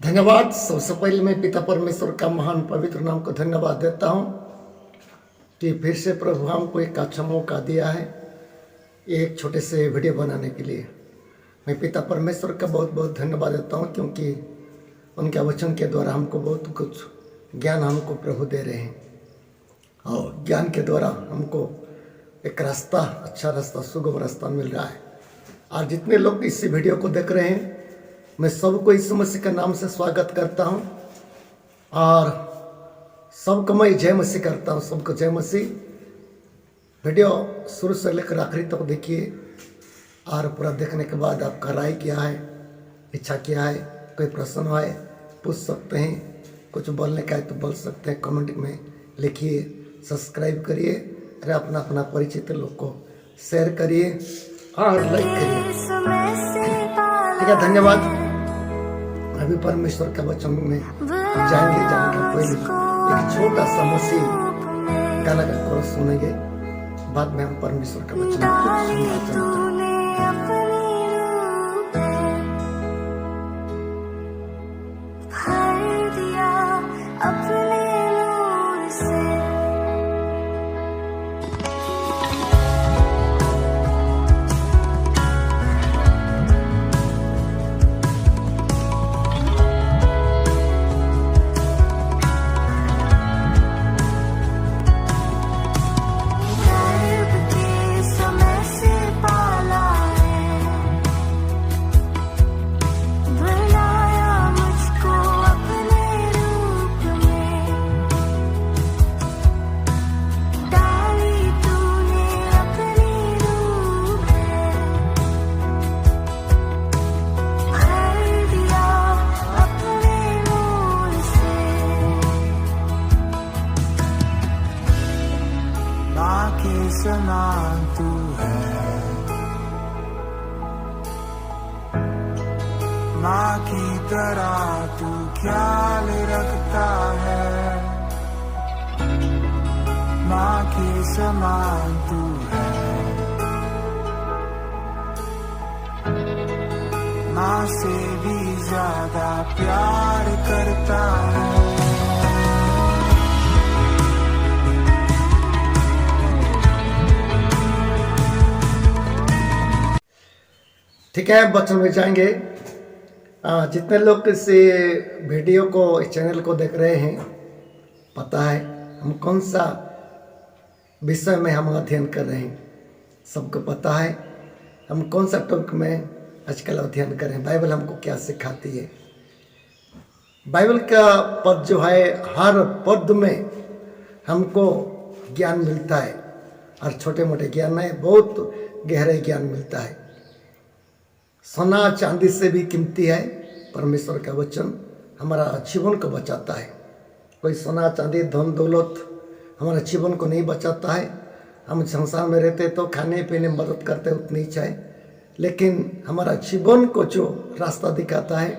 धन्यवाद। सबसे पहले मैं पिता परमेश्वर का महान पवित्र नाम को धन्यवाद देता हूँ कि फिर से प्रभु हमको एक अच्छा मौका दिया है एक छोटे से वीडियो बनाने के लिए। मैं पिता परमेश्वर का बहुत बहुत धन्यवाद देता हूँ क्योंकि उनके वचन के द्वारा हमको बहुत कुछ ज्ञान हमको प्रभु दे रहे हैं और ज्ञान के द्वारा हमको एक रास्ता, अच्छा रास्ता, सुगम रास्ता मिल रहा है। और जितने लोग इस वीडियो को देख रहे हैं, मैं सबको यीशु मसीह के नाम से स्वागत करता हूं और सबको मैं जय मसीह करता हूं। सबको जय मसीह। वीडियो शुरू से लेकर आखिरी तक देखिए और पूरा देखने के बाद आपका राय क्या है, इच्छा क्या है, कोई प्रश्न है पूछ सकते हैं, कुछ बोलने का है तो बोल सकते हैं, कमेंट में लिखिए, सब्सक्राइब करिए और अपना अपना परिचित लोग को शेयर करिए और लाइक करिए। ठीक है, धन्यवाद। अभी परमेश्वर का वचन में जाएंगे। जाने के पहले एक छोटा सा मसीह गाना का कोरस सुनेंगे, बाद में हम परमेश्वर का वचन सुनेंगे। समान तू है, माँ की तरह तू ख्याल रखता है, माँ के समान तू है, माँ से भी ज्यादा प्यार करता है। ठीक है, वचन में जाएंगे। जितने लोग इस वीडियो को, इस चैनल को देख रहे हैं, पता है हम कौन सा विषय में हम अध्ययन कर रहे हैं। सबको पता है हम कौन सा टॉपिक में आजकल अध्ययन कर रहे हैं। बाइबल हमको क्या सिखाती है। बाइबल का पद जो है, हर पद में हमको ज्ञान मिलता है और छोटे मोटे ज्ञान में बहुत गहरे ज्ञान मिलता है। सोना चांदी से भी कीमती है परमेश्वर का वचन। हमारा जीवन को बचाता है। कोई सोना चांदी धन दौलत हमारे जीवन को नहीं बचाता है। हम संसार में रहते तो खाने पीने मदद करते उतनी इच्छा है, लेकिन हमारा जीवन को जो रास्ता दिखाता है,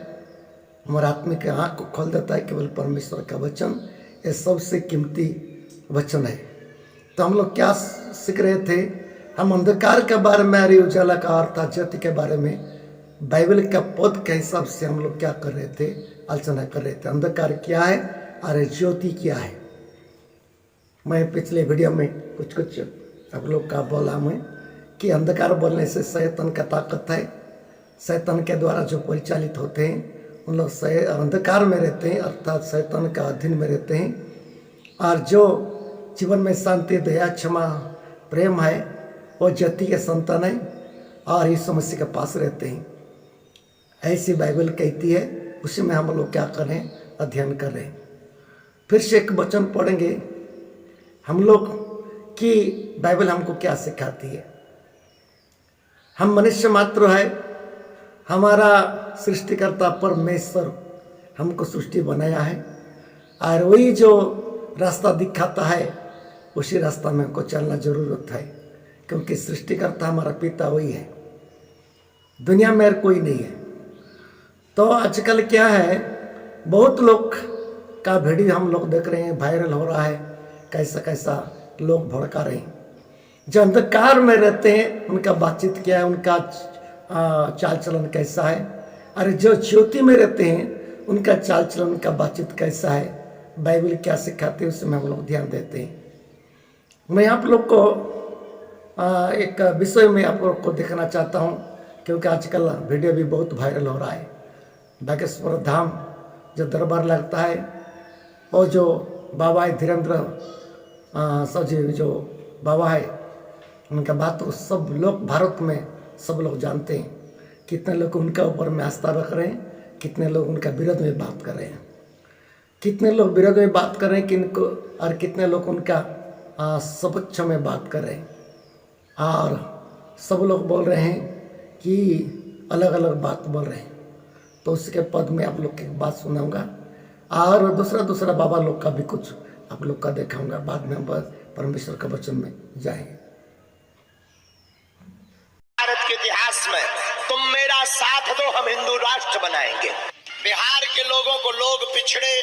हमारा आत्मिक आँख को खोल देता है केवल परमेश्वर का वचन। ये सबसे कीमती वचन है। तो हम लोग क्या सीख रहे थे? हम अंधकार के बारे में, अरे उजाला का अर्थात ज्योति के बारे में बाइबल का पद के हिसाब से हम लोग क्या कर रहे थे? आलोचना कर रहे थे। अंधकार क्या है और ज्योति क्या है? मैं पिछले वीडियो में कुछ आप लोग का बोला मैं कि अंधकार बोलने से शैतान का ताकत है। शैतान के द्वारा जो परिचालित होते हैं उन लोग अंधकार में रहते हैं, अर्थात शैतान का अधीन में रहते हैं। और जो जीवन में शांति, दया, क्षमा, प्रेम है, वो ज्योति के संतान है और यीशु मसीह के पास रहते हैं। ऐसी बाइबल कहती है। उसी में हम लोग क्या कर रहे हैं? अध्ययन कर रहे हैं। फिर से एक वचन पढ़ेंगे हम लोग कि बाइबल हमको क्या सिखाती है। हम मनुष्य मात्र है। हमारा सृष्टिकर्ता परमेश्वर हमको सृष्टि बनाया है और वही जो रास्ता दिखाता है उसी रास्ता में हमको चलना जरूरत है, क्योंकि सृष्टिकर्ता हमारा पिता वही है। दुनिया में कोई नहीं है। तो आजकल क्या है, बहुत लोग का वीडियो हम लोग देख रहे हैं, वायरल हो रहा है, कैसा कैसा लोग भड़का रहे हैं। जो अंधकार में रहते हैं उनका बातचीत क्या है, उनका चाल चलन कैसा है। अरे जो ज्योति में रहते हैं उनका चाल चलन, उनका बातचीत कैसा है, बाइबल क्या सिखाते हैं, उसमें हम लोग ध्यान देते हैं। मैं आप लोग को एक विषय में आप लोग को दिखाना चाहता हूँ, क्योंकि आजकल वीडियो भी बहुत वायरल हो रहा है। बागेश्वर धाम जो दरबार लगता है, और जो बाबा है धीरेन्द्र सजीव जो बाबा है, उनका बात तो सब लोग भारत में सब लोग जानते हैं। कितने लोग उनका ऊपर में आस्था रख रहे हैं, कितने लोग उनका विरोध में बात कर रहे हैं, कितने लोग विरोध में बात कर रहे हैं किनको, और कितने लोग उनका सपक्ष में बात कर रहे हैं। और सब लोग बोल रहे हैं कि अलग अलग बात बोल रहे हैं। तो उसके पद में आप लोग की बात सुनाऊंगा, और दूसरा बाबा लोग का भी कुछ आप लोग का दिखाऊंगा। बाद में हम परमेश्वर का वचन में जाएंगे। भारत के इतिहास में तुम मेरा साथ दो, हम हिंदू राष्ट्र बनाएंगे। बिहार के लोगों को लोग पिछड़े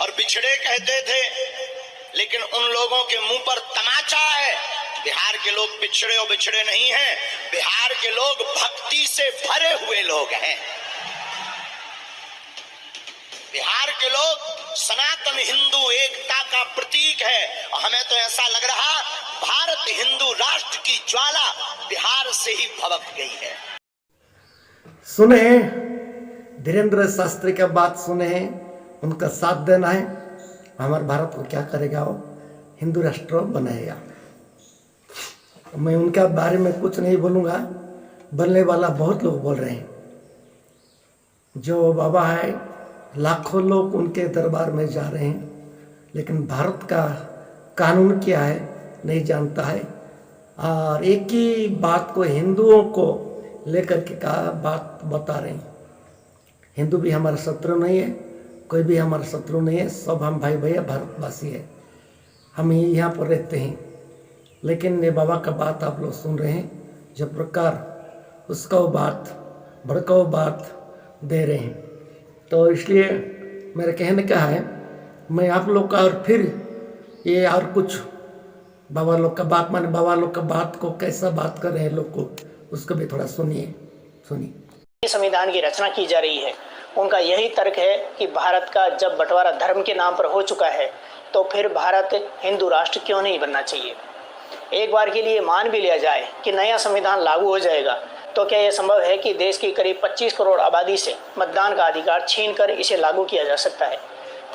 और बिछड़े कहते थे, लेकिन उन लोगों के मुंह पर तमाचा है। बिहार के लोग पिछड़े और बिछड़े नहीं हैं, बिहार के लोग भक्ति से भरे हुए लोग हैं। बिहार के लोग सनातन हिंदू एकता का प्रतीक है, और हमें तो ऐसा लग रहा भारत हिंदू राष्ट्र की ज्वाला बिहार से ही भड़क गई है। सुने धीरेन्द्र शास्त्री का बात सुने हैं, उनका साथ देना है। हमारे भारत को क्या करेगा, वो हिंदू राष्ट्र बनाएगा। मैं उनका बारे में कुछ नहीं बोलूँगा, बनने वाला बहुत लोग बोल रहे हैं। जो बाबा है, लाखों लोग उनके दरबार में जा रहे हैं, लेकिन भारत का कानून क्या है नहीं जानता है। और एक ही बात को हिंदुओं को लेकर के का बात बता रहे हैं। हिंदू भी हमारा शत्रु नहीं है, कोई भी हमारा शत्रु नहीं है, सब हम भाई भैया भारतवासी है, हम यहाँ पर रहते हैं। लेकिन ये बाबा का बात आप लोग सुन रहे हैं, जब प्रकार उसका वो बात भड़काऊ बात दे रहे हैं। तो इसलिए मेरे कहने का है, मैं आप लोग का और फिर ये और कुछ बाबा लोग का बात, माने बाबा लोग का बात को कैसा बात कर रहे हैं लोग को, उसको भी थोड़ा सुनिए। संविधान की रचना की जा रही है, उनका यही तर्क है कि भारत का जब बंटवारा धर्म के नाम पर हो चुका है, तो फिर भारत हिंदू राष्ट्र क्यों नहीं बनना चाहिए। एक बार के लिए मान भी लिया जाए कि नया संविधान लागू हो जाएगा, तो क्या यह संभव है कि देश की करीब 25 करोड़ आबादी से मतदान का अधिकार छीनकर इसे लागू किया जा सकता है।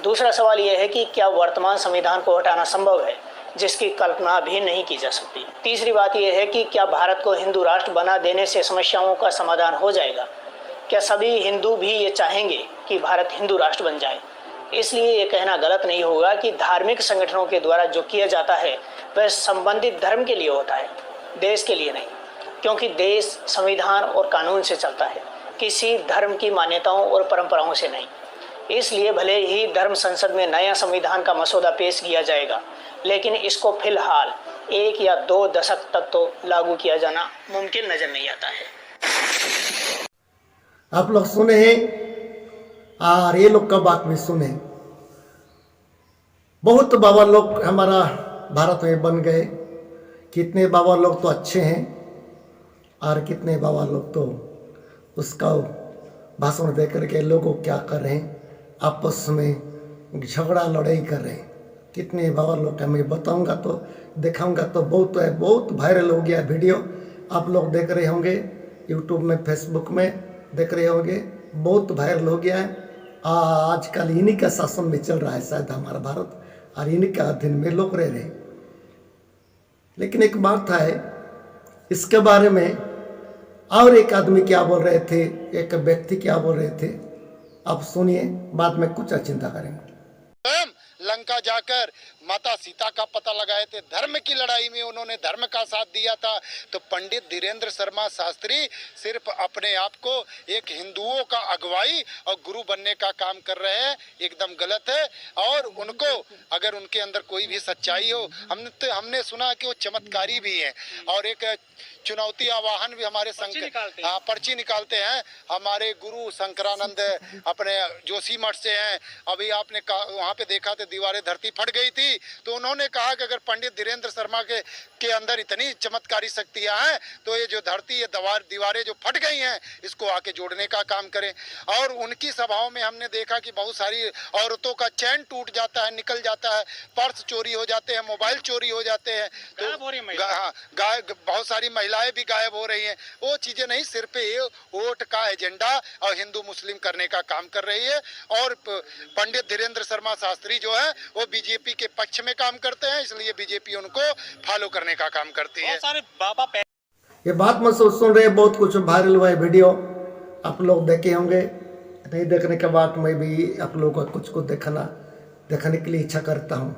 दूसरा सवाल यह है कि क्या वर्तमान संविधान को हटाना संभव है, जिसकी कल्पना भी नहीं की जा सकती। तीसरी बात यह है कि क्या भारत को हिंदू राष्ट्र बना देने से समस्याओं का समाधान हो जाएगा। क्या सभी हिंदू भी ये चाहेंगे कि भारत हिंदू राष्ट्र बन जाए। इसलिए ये कहना गलत नहीं होगा कि धार्मिक संगठनों के द्वारा जो किया जाता है वह संबंधित धर्म के लिए होता है, देश के लिए नहीं, क्योंकि देश संविधान और कानून से चलता है, किसी धर्म की मान्यताओं और परंपराओं से नहीं। इसलिए भले ही धर्म संसद में नया संविधान का मसौदा पेश किया जाएगा, लेकिन इसको फिलहाल 1 या 2 दशक तक तो लागू किया जाना मुमकिन नजर नहीं आता है। आप लोग सुने हैं, और ये लोग का बात भी सुने। बहुत बाबा लोग हमारा भारत में बन गए, कितने बाबा लोग तो अच्छे हैं, और कितने बाबा लोग तो उसका भाषण दे करके लोगों क्या कर रहे हैं, आपस में झगड़ा लड़ाई कर रहे हैं। कितने बाबा लोग का मैं बताऊंगा तो दिखाऊंगा तो बहुत वायरल हो गया वीडियो, आप लोग देख रहे होंगे, यूट्यूब में फेसबुक में देख रहे होंगे, बहुत वायरल हो गया है। आजकल इन्हीं का शासन में चल रहा है शायद हमारा भारत, और इन्हीं के अधीन में लोग रह रहे हैं। लेकिन एक बात है, इसके बारे में और एक आदमी क्या बोल रहे थे, एक व्यक्ति क्या बोल रहे थे, आप सुनिए, बाद में कुछ चिंता करेंगे। लंका जाकर माता सीता का पता लगाए थे, धर्म की लड़ाई में उन्होंने धर्म का साथ दिया था। तो पंडित धीरेन्द्र शर्मा शास्त्री सिर्फ अपने आप को एक हिंदुओं का अगुवाई और गुरु बनने का काम कर रहे हैं, एकदम गलत है। और उनको अगर उनके अंदर कोई भी सच्चाई हो, हमने सुना कि वो चमत्कारी भी हैं, और एक चुनौती आवाहन भी हमारे पर्ची निकालते हैं। हमारे गुरु शंकरानंद अपने जोशी मठ से हैं। अभी आपने वहाँ पे देखा तो दीवारें धरती फट गई थी, की तो उन्होंने कहा कि अगर पंडित धीरेन्द्र शर्मा के अंदर इतनी चमत्कारी शक्तियां हैं तो ये जो धरती ये दीवारें जो फट गई हैं इसको आके जोड़ने का काम करें। और उनकी सभाओं में हमने देखा कि बहुत सारी औरतों का चैन टूट जाता है, निकल जाता है, पर्स चोरी हो जाते हैं, मोबाइल चोरी हो जाते हैं, तो हाँ बहुत सारी महिलाएं भी गायब हो रही हैं। वो चीजें नहीं, सिर पे वोट का एजेंडा और हिंदू मुस्लिम करने का काम कर रही है। और पंडित धीरेन्द्र शर्मा शास्त्री जो है वो बीजेपी के पक्ष में काम करते हैं, इसलिए बीजेपी उनको फॉलो करने का काम करती है। सारे बाबा ये बात मत सुन रहे, बहुत कुछ वायरल हुआ है वीडियो, आप लोग देखे होंगे। नहीं देखने के बाद मैं भी आप लोगों को कुछ देखने के लिए इच्छा करता हूँ।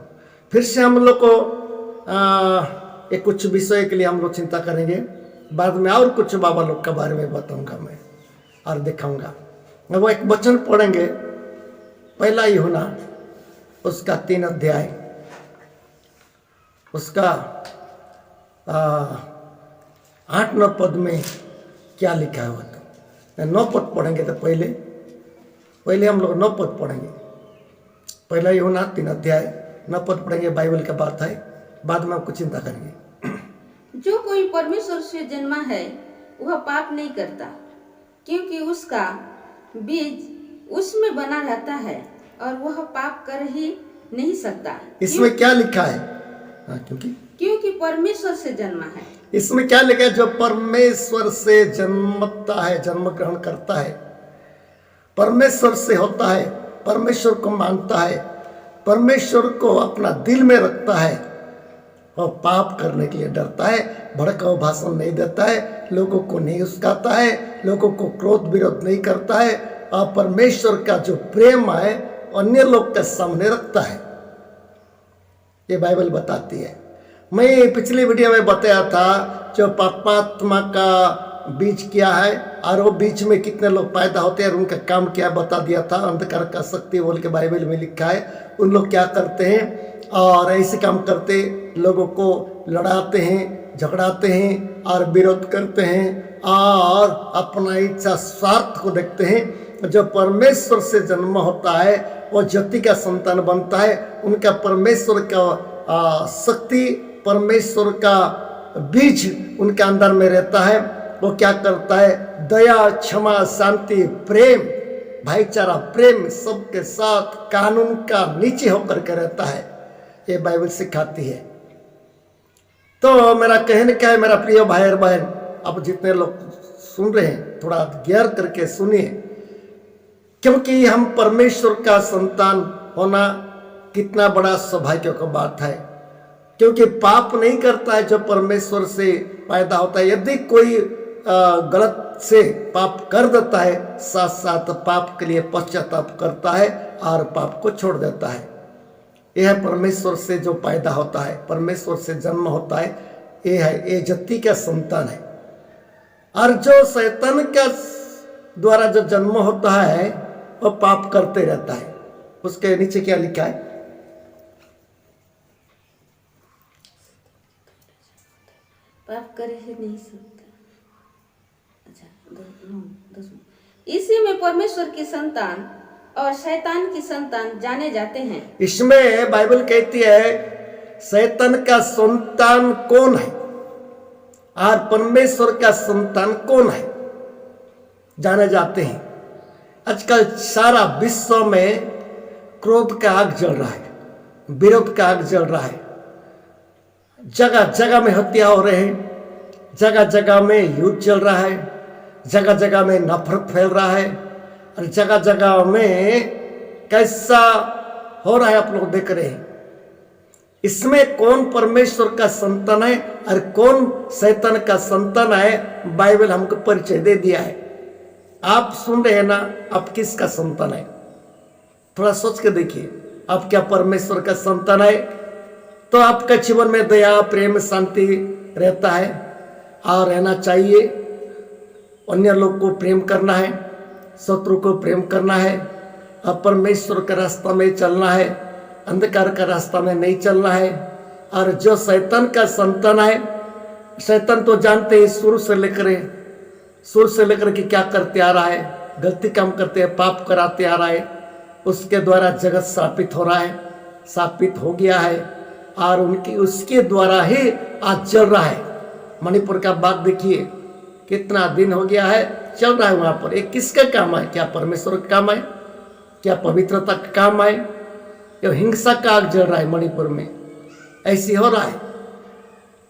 फिर से हम लोग को एक कुछ विषय के लिए हम लोग चिंता करेंगे, बाद में और कुछ बाबा लोग के बारे में बताऊंगा मैं और दिखाऊंगा। वो एक वचन पढ़ेंगे, पहला ही होना उसका 3 अध्याय, उसका 8-9 पद में क्या लिखा हुआ था। 9 पद पढ़ेंगे तो पहले हम लोग 9 पद पढ़ेंगे। पहला ही होना 3 अध्याय 9 पद पढ़ेंगे, बाइबल का बात है, बाद में हमको चिंता करेंगे। जो कोई परमेश्वर से जन्मा है वह पाप नहीं करता, क्योंकि उसका बीज उसमें बना रहता है और वह पाप कर ही नहीं सकता। इसमें क्या लिखा है? क्योंकि परमेश्वर से जन्मा है। इसमें क्या लिखा है? जो परमेश्वर से जन्मता है, जन्म ग्रहण करता है, परमेश्वर से होता है, परमेश्वर को मानता है, परमेश्वर को अपना दिल में रखता है और पाप करने के लिए डरता है, भड़काऊ भाषण नहीं देता है, लोगों को नहीं उस्काता है, लोगों को क्रोध विरोध नहीं करता है और परमेश्वर का जो प्रेम है अन्य लोग के सामने रखता है। ये बाइबल बताती है। मैं पिछली वीडियो में बताया था जो पापात्मा का बीज क्या है और वो बीज में कितने लोग पैदा होते हैं और उनका काम क्या बता दिया था। अंधकार का शक्ति बोल के बाइबल में लिखा है। उन लोग क्या करते हैं और ऐसे काम करते लोगों को लड़ाते हैं, झगड़ाते हैं और विरोध करते हैं और अपना इच्छा स्वार्थ को देखते हैं। जो परमेश्वर से जन्म होता है वो ज्योति का संतान बनता है। उनका परमेश्वर का शक्ति, परमेश्वर का बीज उनके अंदर में रहता है। वो क्या करता है? दया, क्षमा, शांति, प्रेम, भाईचारा, प्रेम सबके साथ कानून का नीचे होकर के रहता है। ये बाइबल सिखाती है। तो मेरा कहने क्या है मेरा प्रिय भाई और बहन, अब जितने लोग सुन रहे हैं थोड़ा गौर करके सुनिए, क्योंकि हम परमेश्वर का संतान होना कितना बड़ा सौभाग्य की बात है। क्योंकि पाप नहीं करता है जो परमेश्वर से पैदा होता है। यदि कोई गलत से पाप कर देता है, साथ साथ पाप के लिए पश्चाताप करता है और पाप को छोड़ देता है। यह परमेश्वर से जो पैदा होता है, परमेश्वर से जन्म होता है, ये है, ये जति का संतान है। और जो शैतान का द्वारा जो जन्म होता है वो पाप करते रहता है। उसके नीचे क्या लिखा है? पाप करे ही नहीं सकता। अच्छा, इसी में परमेश्वर की संतान और शैतान की संतान जाने जाते हैं। इसमें बाइबल कहती है शैतान का संतान कौन है और परमेश्वर का संतान कौन है, जाने जाते हैं। आजकल सारा विश्व में क्रोध का आग जल रहा है, विरोध का आग जल रहा है। जगह जगह में हत्या हो रहे हैं, जगह जगह में युद्ध चल रहा है, जगह जगह में नफरत फैल रहा है और जगह जगह में कैसा हो रहा है आप लोग देख रहे हैं। इसमें कौन परमेश्वर का संतान है और कौन शैतान का संतान है, बाइबल हमको परिचय दे दिया है। आप सुन रहे हैं ना, आप किसका संतान है? थोड़ा सोच के देखिए, आप क्या परमेश्वर का संतान है तो आपका जीवन में दया, प्रेम, शांति रहता है और रहना चाहिए। अन्य लोग को प्रेम करना है, शत्रु को प्रेम करना है और परमेश्वर के रास्ता में चलना है, अंधकार का रास्ता में नहीं चलना है। और जो शैतान का संतान है, शैतान तो जानते हैं शुरू से लेकर के क्या करते आ रहा है, गलती काम करते हैं, पाप कराते आ रहा है, उसके द्वारा जगत स्थापित हो रहा है। स्थापित हो गया है और उनकी उसके द्वारा ही आज चल रहा है। मणिपुर का बात देखिए, कितना दिन हो गया है चल रहा है वहां पर। ये किसका काम है? क्या परमेश्वर का काम है? क्या पवित्रता का काम है? या हिंसा का आग जल रहा है मणिपुर में? ऐसी हो रहा है।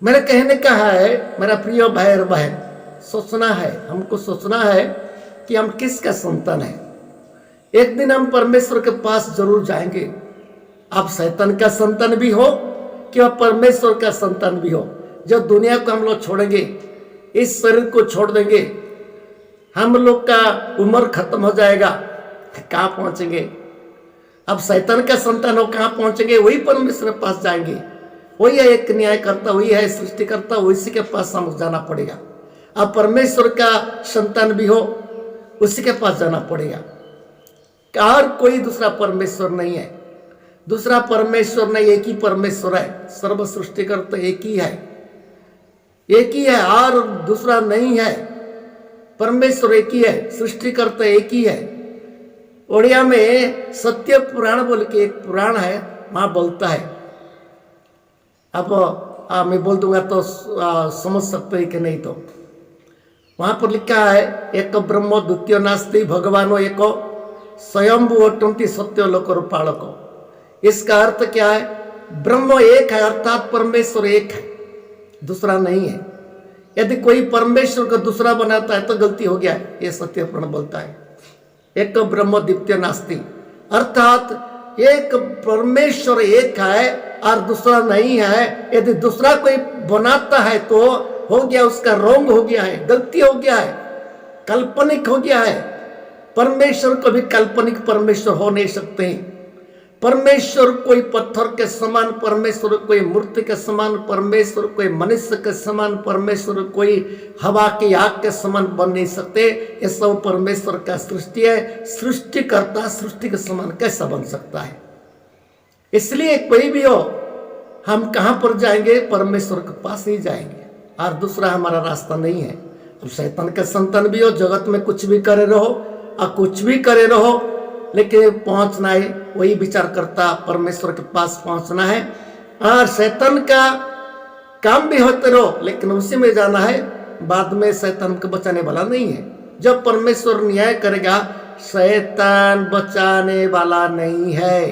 मेरे कहने का है मेरा प्रिय भाई और बहन, सोचना है, हमको सोचना है कि हम किसका संतान है। एक दिन हम परमेश्वर के पास जरूर जाएंगे। आप शैतान का संतान भी हो कि आप परमेश्वर का संतान भी हो। जब दुनिया को हम लोग छोड़ेंगे, इस शरीर को छोड़ देंगे, हम लोग का उम्र खत्म हो जाएगा, कहाँ पहुंचेंगे? अब शैतान का संतान हो, कहाँ पहुंचेंगे? वही परमेश्वर के पास जाएंगे। वही है एक न्यायकर्ता, वही है सृष्टिकर्ता, उसी के पास हमको जाना पड़ेगा। अब परमेश्वर का संतान भी हो, उसी के पास जाना पड़ेगा। और कोई दूसरा परमेश्वर नहीं है, दूसरा परमेश्वर नहीं, एक ही परमेश्वर है। सर्व सृष्टिकर्ता एक ही है, एक ही है और दूसरा नहीं है। परमेश्वर एक ही है, सृष्टिकर्ता एक ही है। ओडिया में सत्य पुराण बोल के एक पुराण है, वहां बोलता है। अब मैं बोल दूंगा तो समझ सकते हैं कि नहीं। तो वहां पर लिखा है, एक ब्रह्म द्वितीय नास्ति भगवानो एको स्वयंभू अटंति सत्य लोक पालको। इसका अर्थ क्या है? ब्रह्म एक है, अर्थात परमेश्वर एक है, दूसरा नहीं है। यदि कोई परमेश्वर को दूसरा बनाता है तो गलती हो गया है, ये सत्य पुराण बोलता है। एक तो ब्रह्म द्वितीय नास्ति, अर्थात एक परमेश्वर एक है और दूसरा नहीं है। यदि दूसरा कोई बनाता है तो हो गया, उसका रोंग हो गया है, गलती हो गया है, काल्पनिक हो गया है। परमेश्वर कभी काल्पनिक परमेश्वर हो नहीं सकते। परमेश्वर कोई पत्थर के समान, परमेश्वर कोई मूर्ति के समान, परमेश्वर कोई मनुष्य के समान, परमेश्वर कोई हवा की आग के समान बन नहीं सकते। ये सब परमेश्वर का सृष्टि है। सृष्टिकर्ता सृष्टि के समान कैसा बन सकता है? इसलिए कोई भी हो, हम कहां पर जाएंगे? परमेश्वर के पास ही जाएंगे, और दूसरा हमारा रास्ता नहीं है। अब शैतान के संतान भी हो, जगत में कुछ भी करे रहो और कुछ भी करे रहो, लेकिन पहुंचना है वही विचार करता, परमेश्वर के पास पहुंचना है। और शैतान का काम भी होते रहो, लेकिन उसी में जाना है। बाद में शैतान को बचाने वाला नहीं है। जब परमेश्वर न्याय करेगा, शैतान बचाने वाला नहीं है,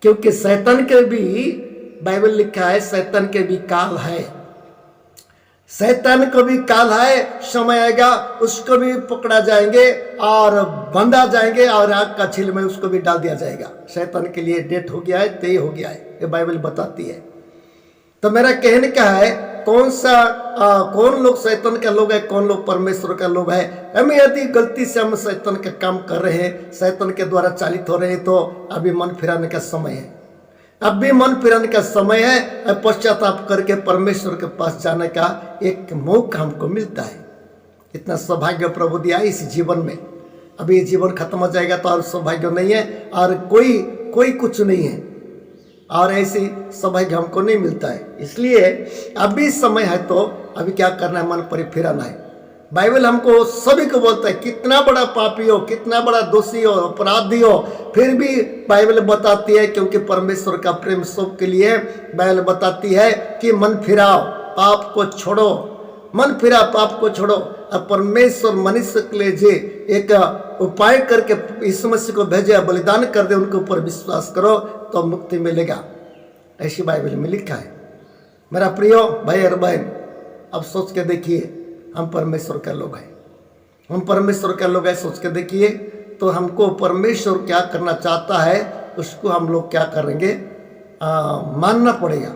क्योंकि शैतान के भी, बाइबल लिखा है, शैतान के भी काल है। शैतान को भी काल है, समय आएगा उसको भी पकड़ा जाएंगे और बंधा जाएंगे और आग का छील में उसको भी डाल दिया जाएगा। शैतान के लिए डेट हो गया है, तय हो गया है, ये बाइबल बताती है। तो मेरा कहने का है, कौन लोग शैतान का लोग है, कौन लोग परमेश्वर का लोग है। हमें यदि गलती से हम शैतान का काम कर रहे हैं, शैतान के द्वारा चालित हो रहे हैं, तो अभी मन फिराने का समय है। अब भी मन फिराने का समय है। पश्चाताप करके परमेश्वर के पास जाने का एक मौका हमको मिलता है। इतना सौभाग्य प्रभु दिया है इस जीवन में। अभी ये जीवन खत्म हो जाएगा तो और सौभाग्य नहीं है, और कोई कुछ नहीं है, और ऐसी सौभाग्य हमको नहीं मिलता है। इसलिए अभी समय है तो अभी क्या करना है? मन पर फिराना है। बाइबल हमको सभी को बोलता है, कितना बड़ा पापी हो, कितना बड़ा दोषी हो, अपराधी हो, फिर भी बाइबल बताती है, क्योंकि परमेश्वर का प्रेम सबके लिए, बाइबल बताती है कि मन फिराओ, पाप को छोड़ो, मन फिरा, पाप को छोड़ो। अब परमेश्वर मनुष्य के लिए जे एक उपाय करके यीशु मसीह को भेजे, बलिदान कर दे, उनके ऊपर विश्वास करो तो मुक्ति मिलेगा। ऐसी बाइबल में लिखा है। मेरा प्रिय भाई और बहन, अब सोच के देखिए, हम परमेश्वर का लोग हैं, हम परमेश्वर का लोग हैं। सोच के देखिए तो हमको परमेश्वर क्या करना चाहता है, उसको हम लोग क्या करेंगे, मानना पड़ेगा।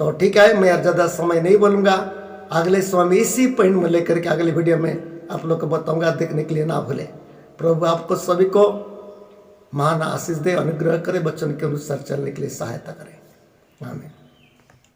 तो ठीक है, मैं ज़्यादा समय नहीं बोलूँगा। अगले समय में इसी पॉइंट में लेकर के अगले वीडियो में आप लोग को बताऊंगा। देखने के लिए ना भूलें। प्रभु आपको सभी को महान आशीष दे, अनुग्रह करे, वचन के अनुसार चलने के लिए सहायता करें। आमीन।